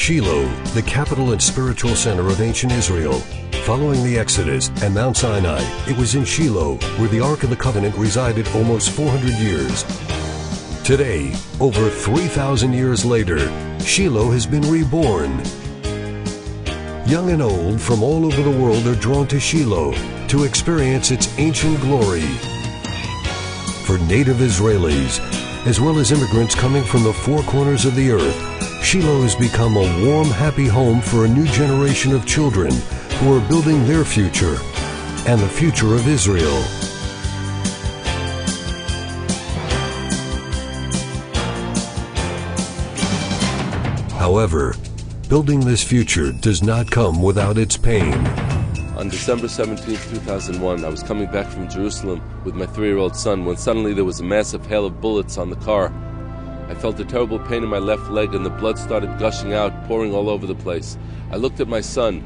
Shiloh, the capital and spiritual center of ancient Israel. Following the Exodus and Mount Sinai, it was in Shiloh where the Ark of the Covenant resided almost 400 years. Today, over 3,000 years later, Shiloh has been reborn. Young and old from all over the world are drawn to Shiloh to experience its ancient glory. For native Israelis, as well as immigrants coming from the four corners of the earth, Shiloh has become a warm, happy home for a new generation of children who are building their future and the future of Israel. However, building this future does not come without its pain. On December 17, 2001, I was coming back from Jerusalem with my 3-year-old son when suddenly there was a massive hail of bullets on the car. I felt a terrible pain in my left leg and the blood started gushing out, pouring all over the place. I looked at my son.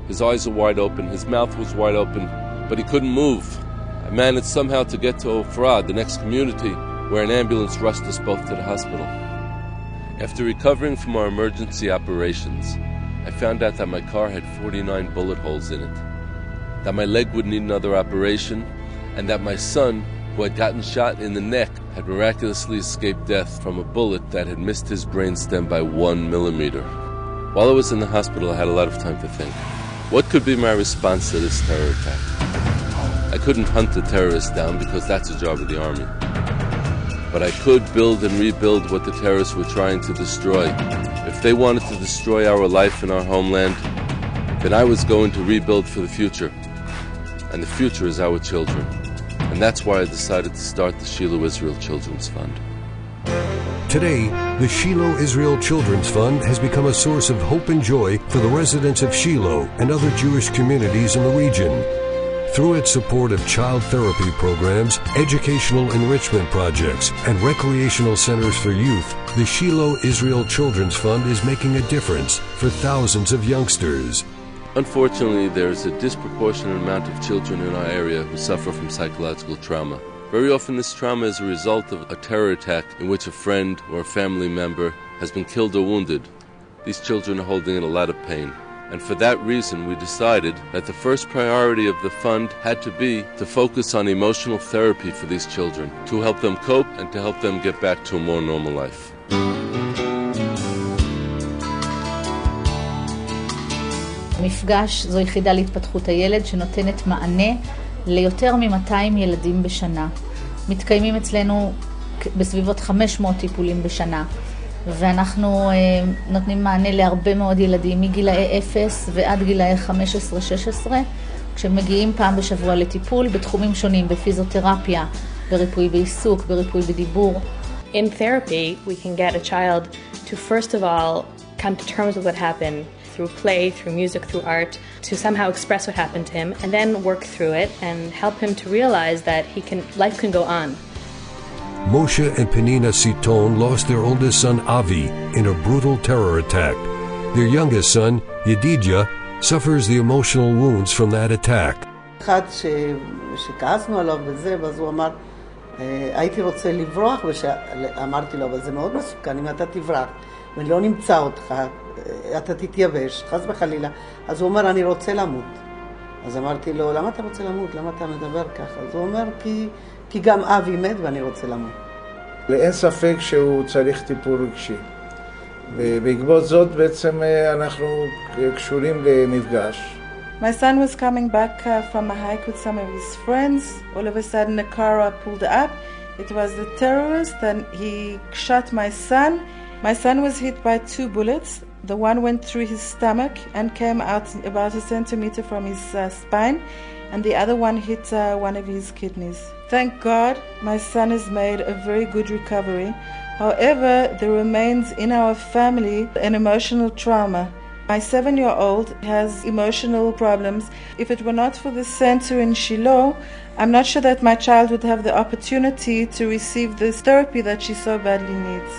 His eyes were wide open, his mouth was wide open, but he couldn't move. I managed somehow to get to Ofra, the next community, where an ambulance rushed us both to the hospital. After recovering from our emergency operations, I found out that my car had 49 bullet holes in it, that my leg would need another operation, and that my son, who had gotten shot in the neck, had miraculously escaped death from a bullet that had missed his brainstem by 1 millimeter. While I was in the hospital, I had a lot of time to think. What could be my response to this terror attack? I couldn't hunt the terrorists down because that's a job of the army. But I could build and rebuild what the terrorists were trying to destroy. If they wanted to destroy our life in our homeland, then I was going to rebuild for the future. And the future is our children. And that's why I decided to start the Shiloh Israel Children's Fund. Today, the Shiloh Israel Children's Fund has become a source of hope and joy for the residents of Shiloh and other Jewish communities in the region. Through its support of child therapy programs, educational enrichment projects, and recreational centers for youth, the Shiloh Israel Children's Fund is making a difference for thousands of youngsters. Unfortunately, there is a disproportionate amount of children in our area who suffer from psychological trauma. Very often this trauma is a result of a terror attack in which a friend or a family member has been killed or wounded. These children are holding in a lot of pain. And for that reason, we decided that the first priority of the fund had to be to focus on emotional therapy for these children, to help them cope and to help them get back to a more normal life. מפגש זו יחידה להתפתחות הילד שנותנת מענה ליותר מ-200 ילדים בשנה. מתקיימים אצלנו בסביבות 500 טיפולים בשנה. ואנחנו נותנים מענה להרבה מאוד ילדים מגילאי 0 ועד גילאי 15-16, כשמגיעים פעם בשבוע לטיפול בתחומים שונים, בפיזיותרפיה, בריפוי בעיסוק, בריפוי בדיבור. In therapy, we can get a child to first of all come to terms with what happened through play, through music, through art, to somehow express what happened to him and then work through it and help him to realize that life can go on. Moshe and Penina Siton lost their oldest son Avi in a brutal terror attack. Their youngest son, Yedidia, suffers the emotional wounds from that attack. אחד שכעסנו עליו בזה, ואז הוא אמר, הייתי רוצה לברוח, ואמרתי לו, אבל זה מאוד מסוכן, אם אתה תברח, ואני לא נמצא אותך, אתה תתייבש, חס וחלילה. אז הוא אומר, אני רוצה למות. אז אמרתי לו, למה אתה רוצה למות? למה אתה מדבר ככה? אז הוא אומר, כי גם אבי מת ואני רוצה למות. אין ספק שהוא צריך טיפול רגשי. ובעקבות זאת בעצם אנחנו קשורים למפגש. My son was coming back from a hike with some of his friends. All of a sudden a car pulled up. It was the terrorist and he shot my son. My son was hit by 2 bullets. The one went through his stomach and came out about 1 centimeter from his spine, and the other one hit one of his kidneys. Thank God, my son has made a very good recovery. However, there remains in our family an emotional trauma. My 7-year-old has emotional problems. If it were not for the center in Shiloh, I'm not sure that my child would have the opportunity to receive this therapy that she so badly needs.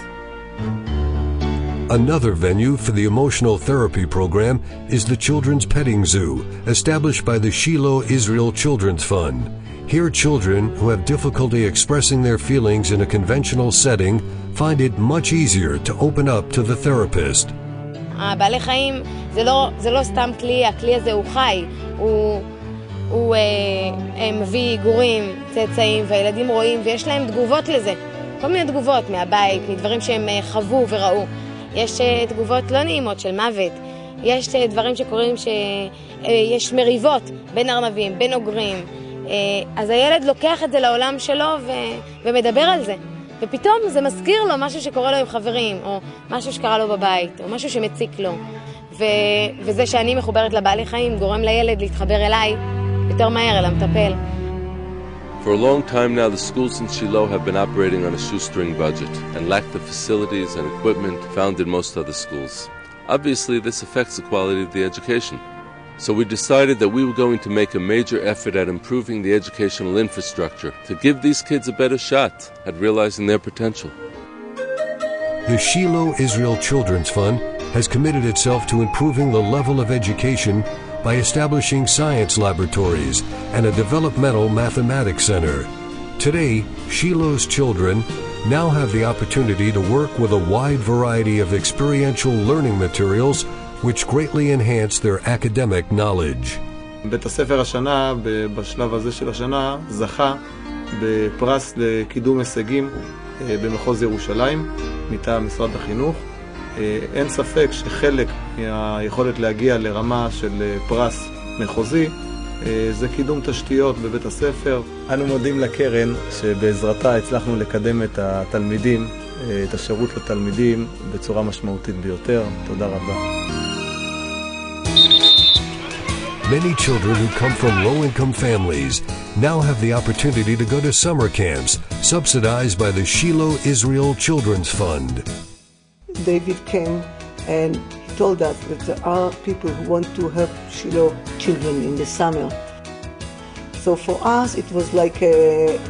Another venue for the emotional therapy program is the Children's Petting Zoo, established by the Shiloh Israel Children's Fund. Here, children who have difficulty expressing their feelings in a conventional setting find it much easier to open up to the therapist. הבעלי חיים זה לא סתם כלי, הכלי הזה הוא חי, הוא מביא גורים, צאצאים, והילדים רואים, ויש להם תגובות לזה. כל מיני תגובות מהבית, מדברים שהם חוו וראו. יש תגובות לא נעימות של מוות. יש דברים שקורים שיש מריבות בין ארנבים, בין אוגרים. אז הילד לוקח את זה לעולם שלו ומדבר על זה. ופתאום זה מזכיר לו משהו שקורה לו עם חברים, או משהו שקרה לו בבית, או משהו שמציק לו. וזה שאני מחוברת לבעלי חיים גורם לילד להתחבר אליי יותר מהר, אל המטפל. For a long time now, the schools in Shiloh have been operating on a shoestring budget and lack the facilities and equipment found in most other schools. Obviously, this affects the quality of the education. So we decided that we were going to make a major effort at improving the educational infrastructure to give these kids a better shot at realizing their potential. The Shiloh Israel Children's Fund has committed itself to improving the level of education by establishing science laboratories and a developmental mathematics center. Today, Shiloh's children now have the opportunity to work with a wide variety of experiential learning materials which greatly enhance their academic knowledge. בית הספר השנה, בשלב הזה של השנה, זכה בפרס לקידום הישגים במחוז ירושלים, מטעם משרד החינוך. אין ספק שחלק מהיכולת להגיע לרמה של פרס מחוזי זה קידום תשתיות בבית הספר. אנו מודים לקרן שבעזרתה הצלחנו לקדם את התלמידים, את השירות לתלמידים בצורה משמעותית ביותר. תודה רבה. Many children who come from low-income families now have the opportunity to go to summer camps subsidized by the Shiloh Israel Children's Fund. David came and he told us that there are people who want to help Shiloh children in the summer. So for us it was like a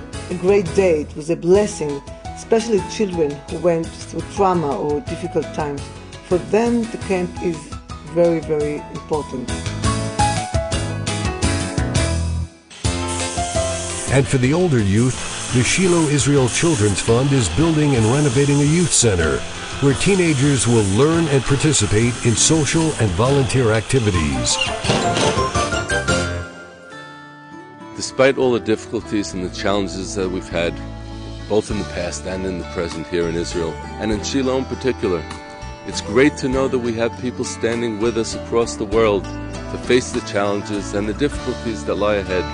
great day, it was a blessing, especially children who went through trauma or difficult times. For them the camp is very, very important. And for the older youth, the Shiloh Israel Children's Fund is building and renovating a youth center where teenagers will learn and participate in social and volunteer activities. Despite all the difficulties and the challenges that we've had, both in the past and in the present here in Israel, and in Shiloh in particular, it's great to know that we have people standing with us across the world to face the challenges and the difficulties that lie ahead.